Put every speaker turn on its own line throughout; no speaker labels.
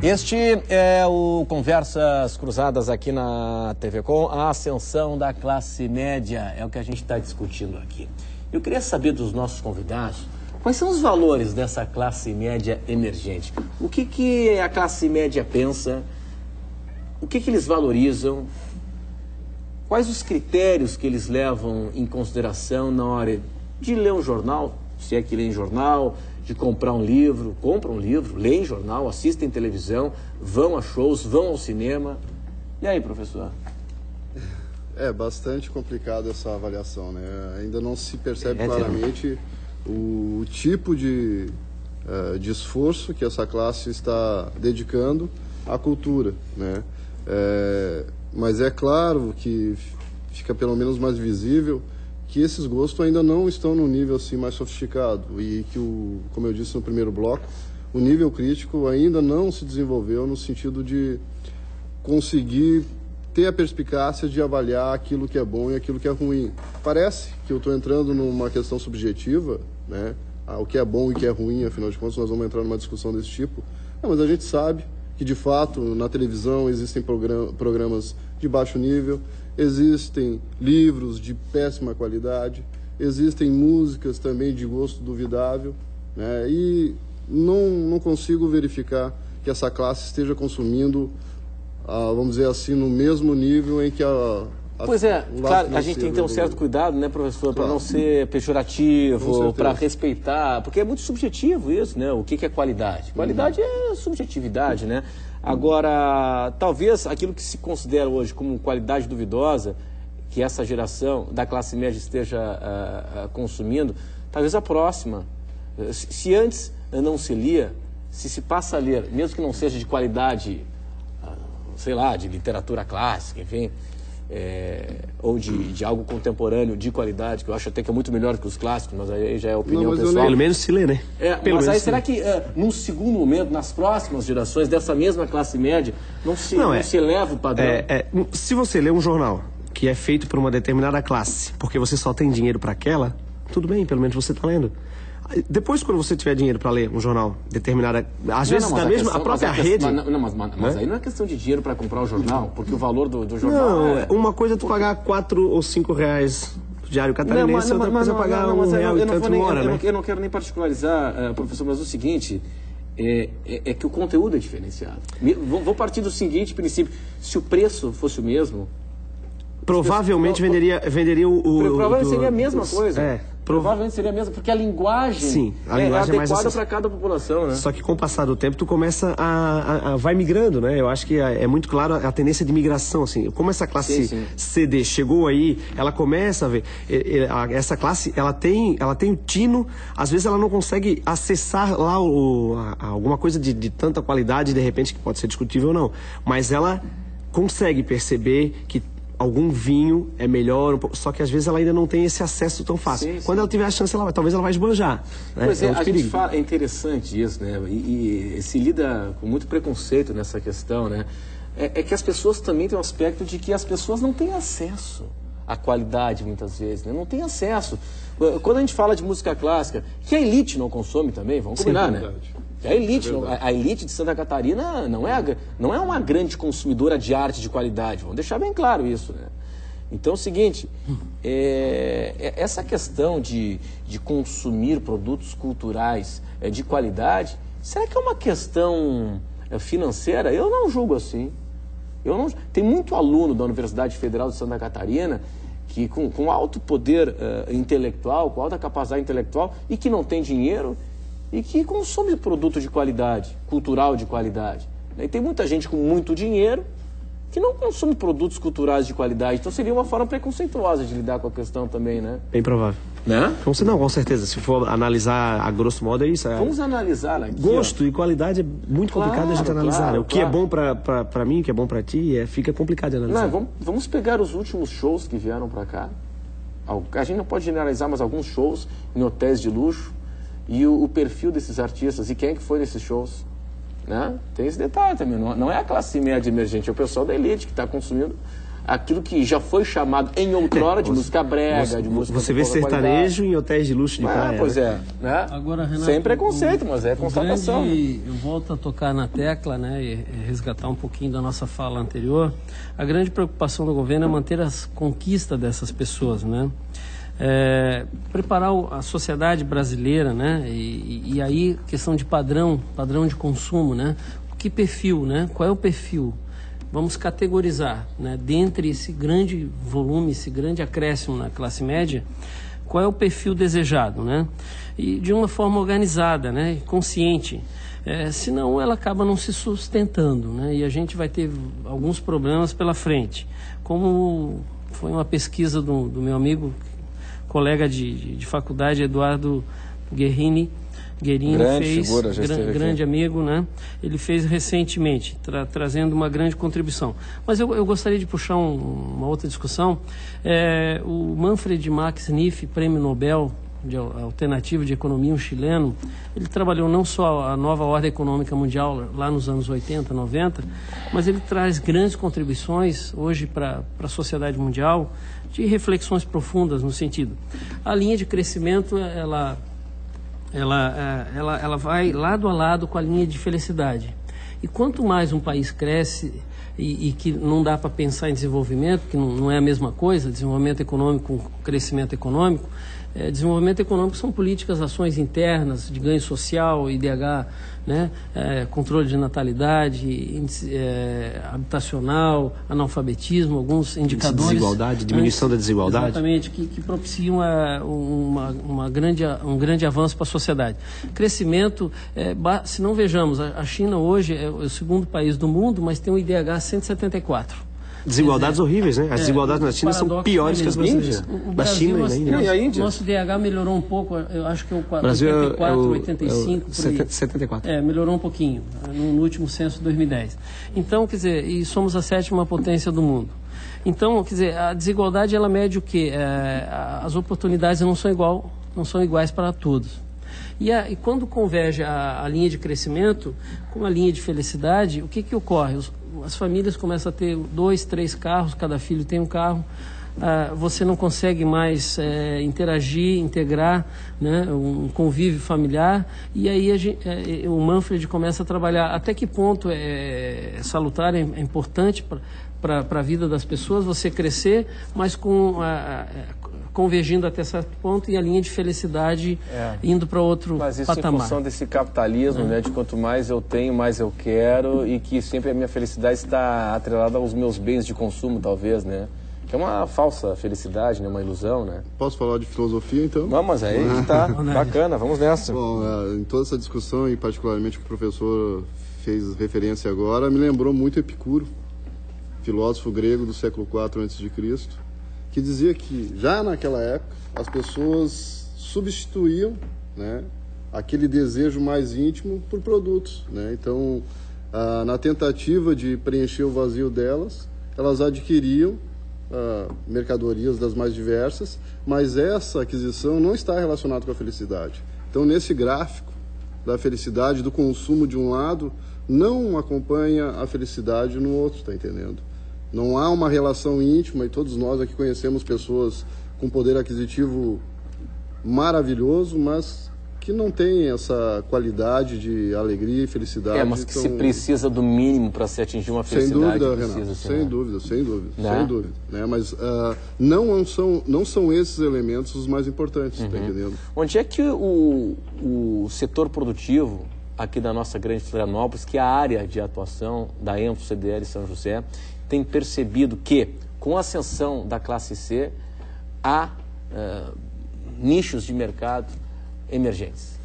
Este é o Conversas Cruzadas aqui na TV Com, a ascensão da classe média, é o que a gente está discutindo aqui. Eu queria saber dos nossos convidados, quais são os valores dessa classe média emergente? O que a classe média pensa? O que eles valorizam? Quais os critérios que eles levam em consideração na hora de ler um jornal, se é que lêem jornal, de comprar um livro, compram um livro, leem jornal, assistem televisão, vão a shows, vão ao cinema. E aí, professor?
É bastante complicado essa avaliação, né? Ainda não se percebe claramente o tipo de esforço que essa classe está dedicando à cultura, né? Mas é claro que fica pelo menos mais visível que esses gostos ainda não estão num nível assim mais sofisticado e que, como eu disse no primeiro bloco, o nível crítico ainda não se desenvolveu no sentido de conseguir ter a perspicácia de avaliar aquilo que é bom e aquilo que é ruim. Parece que eu estou entrando numa questão subjetiva, né? O que é bom e o que é ruim, afinal de contas nós vamos entrar numa discussão desse tipo. Mas a gente sabe que, de fato, na televisão existem programas de baixo nível, existem livros de péssima qualidade, existem músicas também de gosto duvidável, né? E não consigo verificar que essa classe esteja consumindo, vamos dizer assim, no mesmo nível em que
Pois é, claro, a gente tem que ter um certo cuidado, né, professor, para não ser pejorativo, para respeitar, porque é muito subjetivo isso, né, o que é qualidade. Qualidade é subjetividade, né. Agora, talvez aquilo que se considera hoje como qualidade duvidosa, que essa geração da classe média esteja consumindo, talvez a próxima. Se antes não se lia, se passa a ler, mesmo que não seja de qualidade, sei lá, de literatura clássica, enfim, ou de algo contemporâneo de qualidade, que eu acho até que é muito melhor que os clássicos, mas aí já é opinião pessoal.
Pelo menos se lê, né?
Mas aí será que num segundo momento, nas próximas gerações dessa mesma classe média, não se eleva o padrão?
Se você lê um jornal que é feito por uma determinada classe, porque você só tem dinheiro para aquela, tudo bem, pelo menos você está lendo. Depois, quando você tiver dinheiro para ler um jornal determinada, às vezes a própria rede...
Mas aí não é questão de dinheiro para comprar o jornal, porque o valor do jornal...
Não, uma coisa é tu pagar 4 ou 5 reais do Diário Catarinense, outra coisa é pagar R$1 e tanto uma hora, né?
Eu não quero nem particularizar, professor, mas o seguinte, é que o conteúdo é diferenciado. Vou partir do seguinte princípio, se o preço fosse o mesmo...
Provavelmente venderia o...
Provavelmente seria a mesma coisa. Provavelmente seria a mesma, porque a linguagem, é adequada para cada população, né?
Só que com o passar do tempo, tu começa vai migrando, né? Eu acho que é muito claro a tendência de migração, assim. Como essa classe CD chegou aí, ela começa a ver... Essa classe, ela tem o tino, às vezes ela não consegue acessar lá alguma coisa de tanta qualidade, de repente, que pode ser discutível ou não. Mas ela consegue perceber que algum vinho é melhor, só que às vezes ela ainda não tem esse acesso tão fácil. Quando ela tiver a chance, talvez ela vai esbanjar. Né?
Pois a gente fala, é interessante isso, né? E se lida com muito preconceito nessa questão, né? É que as pessoas também têm um aspecto de que as pessoas não têm acesso à qualidade, muitas vezes, né? Não tem acesso. Quando a gente fala de música clássica, que a elite não consome também, vamos combinar, né? A elite de Santa Catarina não é uma grande consumidora de arte de qualidade, vamos deixar bem claro isso, né? Então é o seguinte, essa questão de consumir produtos culturais de qualidade, será que é uma questão financeira? Eu não julgo assim. Tem muito aluno da Universidade Federal de Santa Catarina que com alto poder intelectual, com alta capacidade intelectual e que não tem dinheiro e que consome produto de qualidade, cultural de qualidade. E tem muita gente com muito dinheiro que não consome produtos culturais de qualidade. Então seria uma forma preconceituosa de lidar com a questão também, né?
Bem provável.
Né?
Não, com certeza. Se for analisar a grosso modo é isso.
Vamos analisar aqui.
Gosto e qualidade é muito complicado a gente analisar. O que é bom pra mim, o que é bom pra ti, fica complicado de analisar.
Vamos pegar os últimos shows que vieram pra cá. A gente não pode generalizar, mas alguns shows em hotéis de luxo. E o perfil desses artistas, e quem é que foi nesses shows, né? Tem esse detalhe também, não é a classe média emergente, é o pessoal da elite que está consumindo aquilo que já foi chamado em outrora de música brega, de música...
Você vê sertanejo em hotéis de luxo de praia.
Pois
né?
Né?
Agora, Renato,
sem preconceito, mas é constatação.
Eu volto a tocar na tecla, né, e resgatar um pouquinho da nossa fala anterior. A grande preocupação do governo é manter as conquistas dessas pessoas, né? Preparar a sociedade brasileira, né? E aí questão de padrão de consumo, né? Que perfil, né? Qual é o perfil? Vamos categorizar, né? Dentre esse grande volume, esse grande acréscimo na classe média, qual é o perfil desejado, né? E de uma forma organizada, né? Consciente. Senão ela acaba não se sustentando, né? E a gente vai ter alguns problemas pela frente. Como foi uma pesquisa do meu amigo, colega de faculdade, Eduardo Guerini fez, grande amigo, né? Ele fez recentemente, trazendo uma grande contribuição. Mas eu gostaria de puxar uma outra discussão. O Manfred Max Neff, prêmio Nobel de alternativa de economia, um chileno, ele trabalhou não só a nova ordem econômica mundial lá nos anos 80, 90, mas ele traz grandes contribuições hoje para a sociedade mundial, de reflexões profundas no sentido. A linha de crescimento, ela vai lado a lado com a linha de felicidade. E quanto mais um país cresce e que não dá para pensar em desenvolvimento, que não é a mesma coisa, desenvolvimento econômico com crescimento econômico, desenvolvimento econômico são políticas, ações internas de ganho social, IDH, né? Controle de natalidade, índice habitacional, analfabetismo, alguns indicadores.
Desigualdade, diminuição da desigualdade.
Exatamente, que propiciam um grande avanço para a sociedade. Crescimento, se não vejamos, a China hoje é o segundo país do mundo, mas tem um IDH 174.
Desigualdades horríveis, né? As desigualdades na China são piores que as brasileiras. Na China e na Índia.
E a Índia? Nosso DH melhorou um pouco, eu acho que é o 84, 85, por aí.
74.
Melhorou um pouquinho, no último censo de 2010. Então, quer dizer, e somos a 7ª potência do mundo. Então, quer dizer, a desigualdade, ela mede o quê? As oportunidades não são iguais para todos. E quando converge a linha de crescimento com a linha de felicidade, o que ocorre? As famílias começam a ter 2, 3 carros, cada filho tem um carro, você não consegue mais interagir, integrar, né, um convívio familiar, e aí o Manfred começa a trabalhar até que ponto é salutar, é importante para a vida das pessoas, você crescer, mas convergindo até certo ponto e a linha de felicidade indo para outro patamar. Mas isso em função
desse capitalismo, né, de quanto mais eu tenho, mais eu quero, e que sempre a minha felicidade está atrelada aos meus bens de consumo, talvez, né? Que é uma falsa felicidade, né? Uma ilusão, né?
Posso falar de filosofia, então?
Não, mas aí tá bacana, vamos nessa.
Bom, em toda essa discussão, e particularmente o que o professor fez referência agora, me lembrou muito Epicuro, filósofo grego do século IV a.C., que dizia que, já naquela época, as pessoas substituíam, né, aquele desejo mais íntimo por produtos, né? Então, na tentativa de preencher o vazio delas, elas adquiriam mercadorias das mais diversas, mas essa aquisição não está relacionada com a felicidade. Então, nesse gráfico da felicidade, do consumo de um lado, não acompanha a felicidade no outro, está entendendo? Não há uma relação íntima, e todos nós aqui conhecemos pessoas com poder aquisitivo maravilhoso, mas que não têm essa qualidade de alegria e felicidade.
Mas que se precisa do mínimo para se atingir uma felicidade.
Sem dúvida, Renato, sem dúvida. Né? Mas não são esses elementos os mais importantes, tá entendendo?
Onde é que o setor produtivo aqui da nossa grande Florianópolis, que é a área de atuação da ENFO, CDL São José, tem percebido que, com a ascensão da classe C, há nichos de mercado emergentes?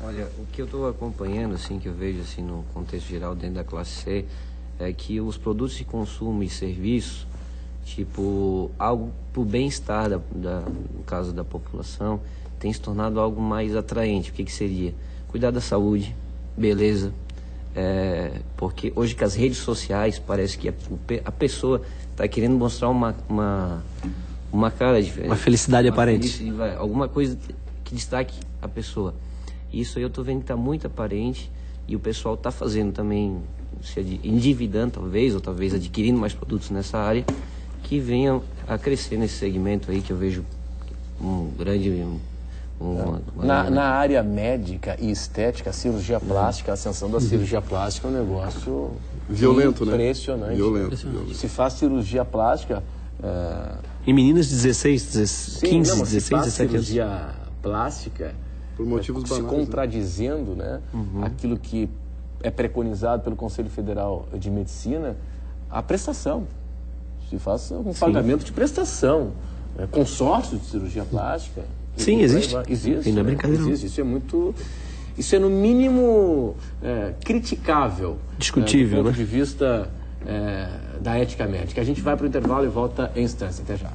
Olha, o que eu estou acompanhando, assim, que eu vejo assim, no contexto geral dentro da classe C, é que os produtos de consumo e serviços, tipo, algo para o bem-estar, no caso da população, tem se tornado algo mais atraente. O que seria? Cuidar da saúde, beleza. Porque hoje com as redes sociais parece que a pessoa está querendo mostrar uma cara diferente.
Uma felicidade aparente.
Alguma coisa que destaque a pessoa. Isso aí eu estou vendo que está muito aparente e o pessoal está fazendo também, se endividando talvez, ou talvez adquirindo mais produtos nessa área. que venha a crescer nesse segmento aí, que eu vejo um grande...
Na área médica e estética, a cirurgia plástica, a ascensão da cirurgia plástica é um negócio
violento,
impressionante.
Né? Violento.
Se faz cirurgia plástica...
Em meninas de 15, 16, 17 anos.
Cirurgia plástica,
por motivos banais,
se contradizendo, né? Aquilo que é preconizado pelo Conselho Federal de Medicina, a prestação. Se faz um pagamento de prestação. Consórcio de cirurgia plástica.
Sim, existe.
Existe.
E não é brincadeira.
Existe. Isso é no mínimo criticável.
Discutível,
do ponto
né?
de vista da ética médica. A gente vai para o intervalo e volta em instância. Até já.